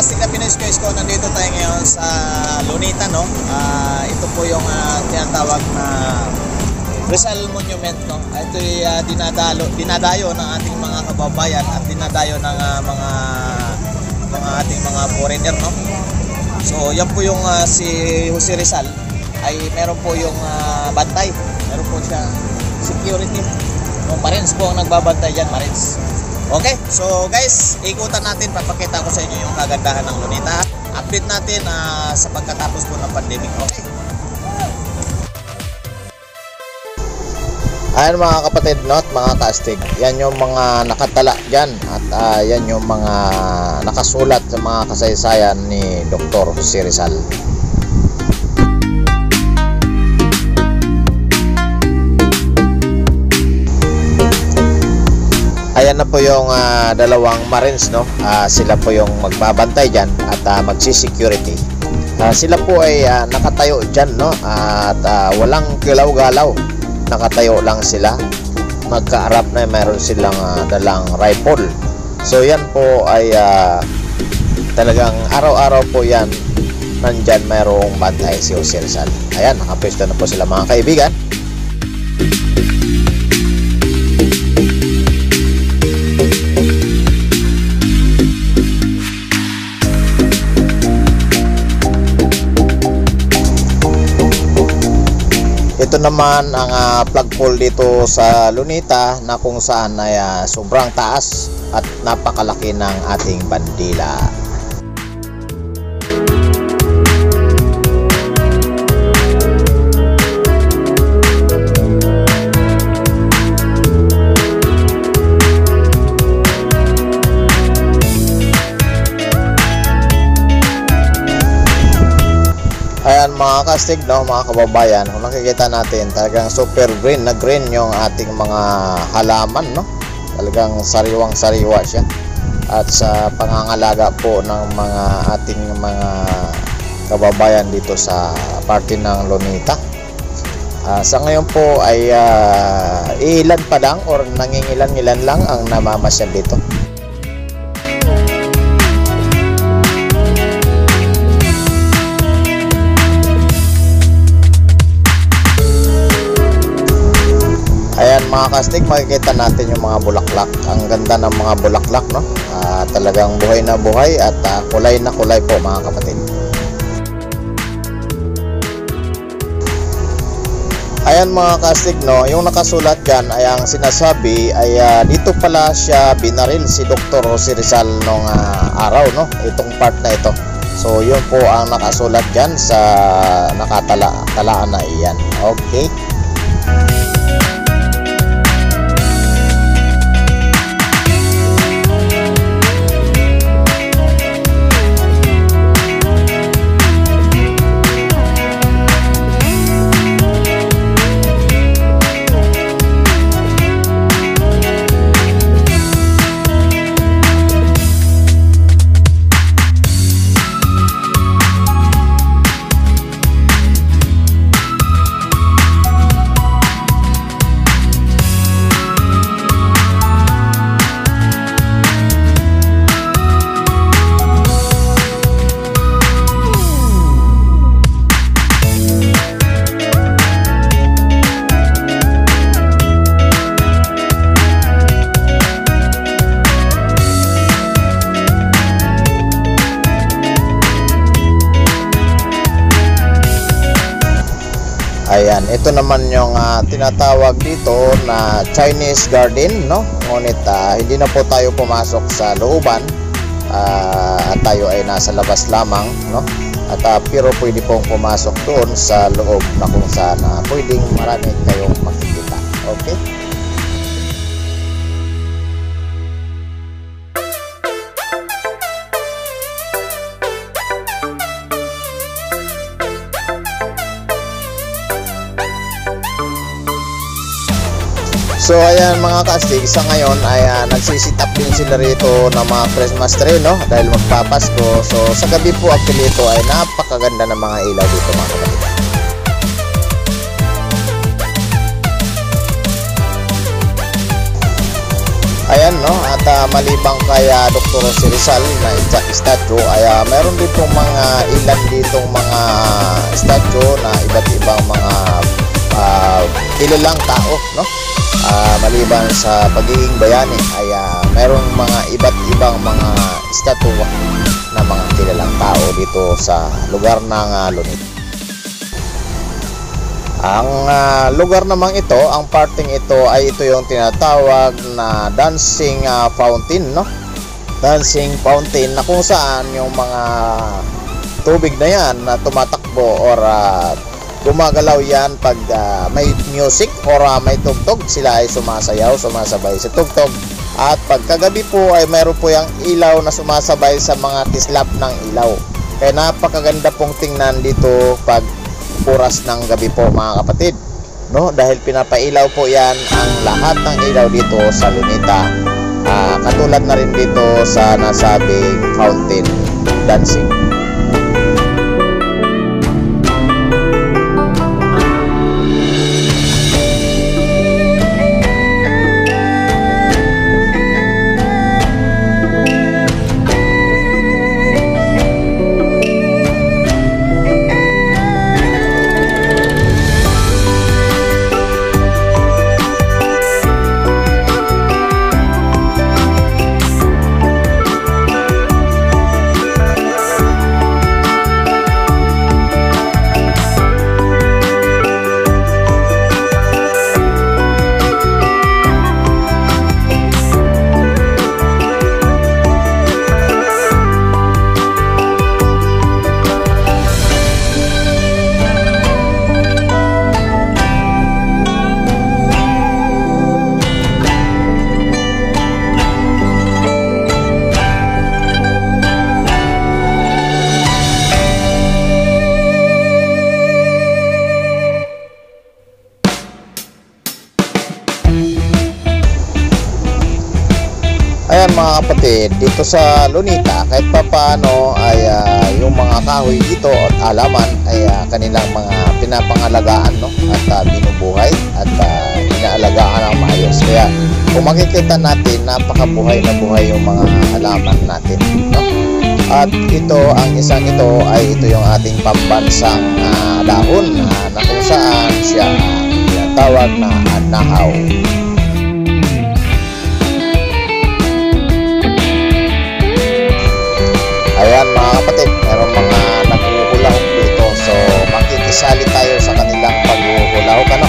Kastig na Pinoy Quiz ko, nandito tayo ngayon sa Lunita, no? Ito po yung tinatawag na Rizal Monument, no? Ito ay dinadayo ng ating mga kababayan at dinadayo ng mga ating mga foreigner, no? So yan po yung si Jose Rizal ay meron po yung bantay, meron po siya security, yung Marines po ang nagbabantay dyan, Marines. Okay, so guys, ikutan natin, papakita ko sa inyo yung kagandahan ng Lunita. Update natin sa pagkatapos po ng pandemic. Okay. Ayan mga kapatid, not mga kastig, yan yung mga nakatala dyan at yan yung mga nakasulat sa mga kasaysayan ni Dr. Jose Rizal. Ayan na po yung dalawang Marines, no? Sila po yung magbabantay dyan at magsisecurity. Sila po ay nakatayo dyan, no? At walang galaw-galaw. Nakatayo lang sila. Magkaarap na mayroon silang dalang rifle. So yan po ay talagang araw-araw po yan nandyan mayroong bantay si Jose Rizal. Ayan, nakapwesto na po sila mga kaibigan. Ito naman ang flagpole dito sa Lunita na kung saan ay sobrang taas at napakalaki ng ating bandila. Ayan mga kastig, no, mga kababayan, kung nakikita natin talagang super green na green yung ating mga halaman, no? Talagang sariwang sariwa siya. At sa pangangalaga po ng mga ating mga kababayan dito sa parte ng Lunita, sa ngayon po ay ilan pa lang or nangingilan-ngilan lang ang namamasyal dito. Ayan mga kastig, makikita natin yung mga bulaklak. Ang ganda ng mga bulaklak, no? Talagang buhay na buhay at kulay na kulay po mga kapatid. Ayan mga kastig, no? Yung nakasulat dyan ay ang sinasabi ay dito pala siya binaril si Dr. Jose Rizal nung araw, no? Itong part na ito. So yun po ang nakasulat dyan sa nakatalaan na iyan. Okay. Ayan, ito naman yung tinatawag dito na Chinese garden, no? Ngunit hindi na po tayo pumasok sa looban at tayo ay nasa labas lamang, no? At pero pwede pong pumasok doon sa loob na kung saan pwedeng marami kayong makikita. Okay? So ayan mga kastig, sa ngayon ay nagsisitap din sila rito ng mga Christmas tree, no? Dahil magpapasko. So sa gabi po actually ito ay napakaganda ng mga ilaw dito mga kapatid. Ayan, no? At malibang kay Dr. Jose Rizal na statue ay meron din pong mga ilan ditong mga statue na iba't ibang mga kilalang tao, no? Maliban sa pagiging bayani ay merong mga iba't ibang mga statue na mga kilalang tao dito sa lugar ng Lunita. Ang lugar namang ito, ang parting ito ay ito yung tinatawag na dancing fountain, no? Dancing fountain na kung saan yung mga tubig na yan na tumatakbo or gumagalaw yan pag may music or may tugtog, sila ay sumasabay sa tugtog. At pagkagabi po ay meron po yung ilaw na sumasabay sa mga tislap ng ilaw. Kaya napakaganda pong tingnan dito pag oras ng gabi po, mga kapatid, no? Dahil pinapailaw po yan ang lahat ng ilaw dito sa Lunita, katulad na rin dito sa nasabing fountain dancing. Ayan, mga kapatid, dito sa Lunita kahit papaano ay yung mga kahoy dito at alaman ay kanilang mga pinapangalagaan, no? At binubuhay at inaalagaan ng maayos. Kaya kung makikita natin, napakabuhay na buhay yung mga halaman natin, no? At ito, ang isang ito ay ito yung ating pambansang dahon na kung saan siya tinatawag na nahaw. Ayan, mga kapatid, meron mga naghuhulaw dito. So, makikisali tayo sa kanilang paghuhulaw, ano?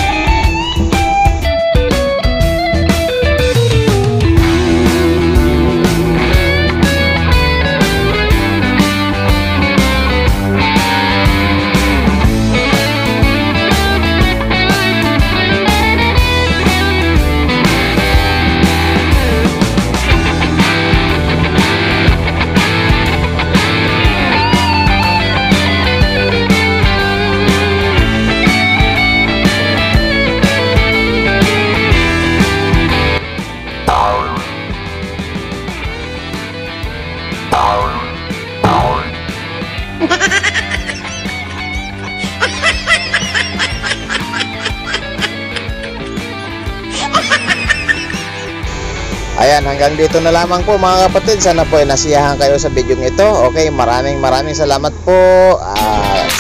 Ayan, hanggang dito na lamang po, mga kapatid. Sana po ay nasiyahan kayo sa video ito. Okay, maraming salamat po.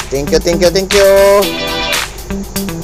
Thank you.